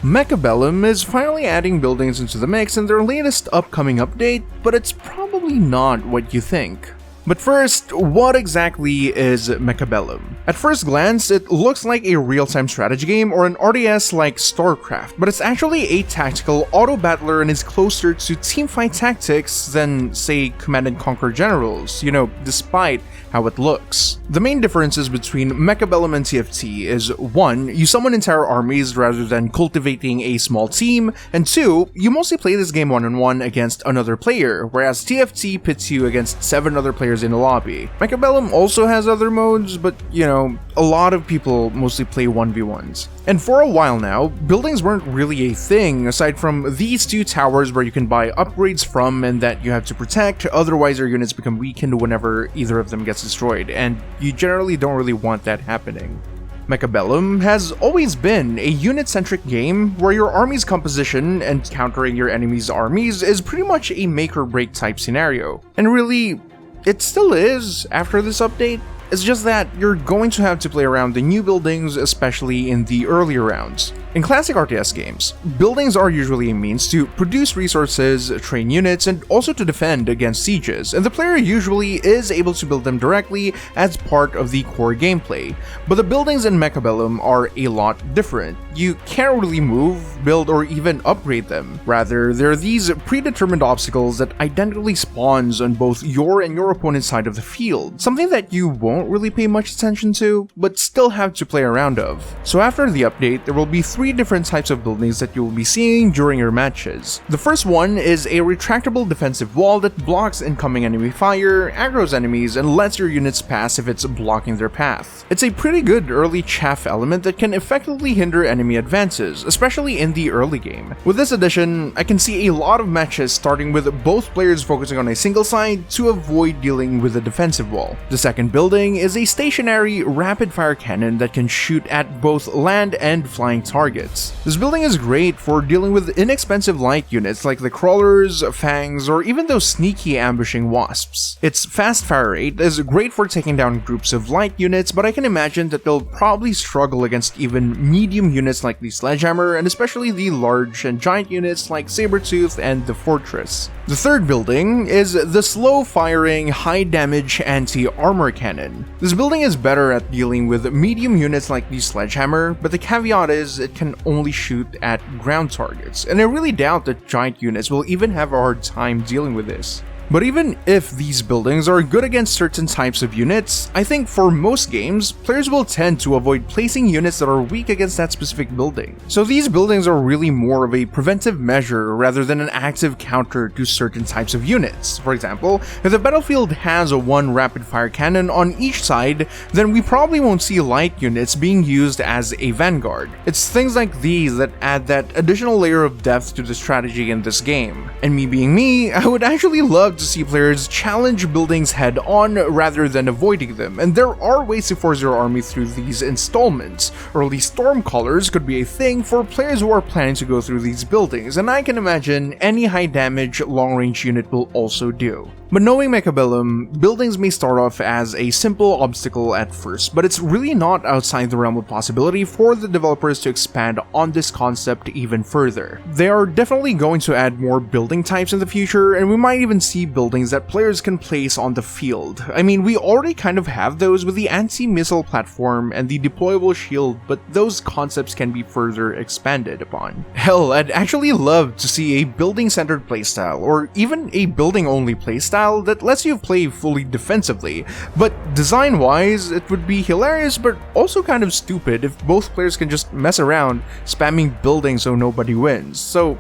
Mechabellum is finally adding buildings into the mix in their latest upcoming update, but it's probably not what you think. But first, what exactly is Mechabellum? At first glance, it looks like a real-time strategy game or an RTS like StarCraft, but it's actually a tactical auto-battler and is closer to teamfight tactics than, say, Command & Conquer Generals, despite how it looks. The main differences between Mechabellum and TFT is 1. You summon entire armies rather than cultivating a small team, and 2. You mostly play this game one-on-one against another player, whereas TFT pits you against 7 other players in a lobby. Mechabellum also has other modes, but a lot of people mostly play 1v1s. And for a while now, buildings weren't really a thing aside from these 2 towers where you can buy upgrades from and that you have to protect, otherwise your units become weakened whenever either of them gets destroyed, and you generally don't really want that happening. Mechabellum has always been a unit-centric game where your army's composition and countering your enemy's armies is pretty much a make-or-break type scenario. And really, it still is after this update. It's just that you're going to have to play around the new buildings, especially in the earlier rounds. In classic RTS games, buildings are usually a means to produce resources, train units, and also to defend against sieges, and the player usually is able to build them directly as part of the core gameplay. But the buildings in Mechabellum are a lot different. You can't really move, build, or even upgrade them. Rather, there are these predetermined obstacles that identically spawns on both your and your opponent's side of the field, something that you won't really pay much attention to, but still have to play around of. So after the update, there will be 3 different types of buildings that you will be seeing during your matches. The first one is a retractable defensive wall that blocks incoming enemy fire, aggroes enemies, and lets your units pass if it's blocking their path. It's a pretty good early chaff element that can effectively hinder enemy advances, especially in the early game. With this addition, I can see a lot of matches starting with both players focusing on a single side to avoid dealing with the defensive wall. The second building is a stationary rapid-fire cannon that can shoot at both land and flying targets. This building is great for dealing with inexpensive light units like the crawlers, fangs, or even those sneaky ambushing wasps. Its fast fire rate is great for taking down groups of light units, but I can imagine that they'll probably struggle against even medium units like the sledgehammer, and especially the large and giant units like Sabertooth and the fortress. The third building is the slow-firing, high-damage anti-armor cannon. This building is better at dealing with medium units like the sledgehammer, but the caveat is it can only shoot at ground targets, and I really doubt that giant units will even have a hard time dealing with this. But even if these buildings are good against certain types of units, I think for most games, players will tend to avoid placing units that are weak against that specific building. So these buildings are really more of a preventive measure rather than an active counter to certain types of units. For example, if the battlefield has a 1 rapid-fire cannon on each side, then we probably won't see light units being used as a vanguard. It's things like these that add that additional layer of depth to the strategy in this game. And me being me, I would actually love to see players challenge buildings head on rather than avoiding them, and there are ways to force your army through these installments. Early storm callers could be a thing for players who are planning to go through these buildings, and I can imagine any high damage long range unit will also do. But knowing Mechabellum, buildings may start off as a simple obstacle at first, but it's really not outside the realm of possibility for the developers to expand on this concept even further. They are definitely going to add more building types in the future, and we might even see buildings that players can place on the field. I mean, we already kind of have those with the anti-missile platform and the deployable shield, but those concepts can be further expanded upon. Hell, I'd actually love to see a building-centered playstyle, or even a building-only playstyle that lets you play fully defensively, but design-wise, it would be hilarious but also kind of stupid if both players can just mess around spamming buildings so nobody wins. So,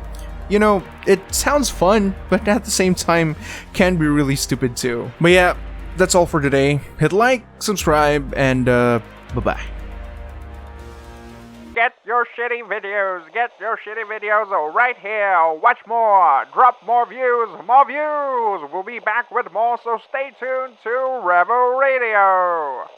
it sounds fun, but at the same time can be really stupid too. But yeah, that's all for today. Hit like, subscribe, and bye-bye. Get your shitty videos right here. Watch more, drop more views. We'll be back with more, so stay tuned to Revo Radio.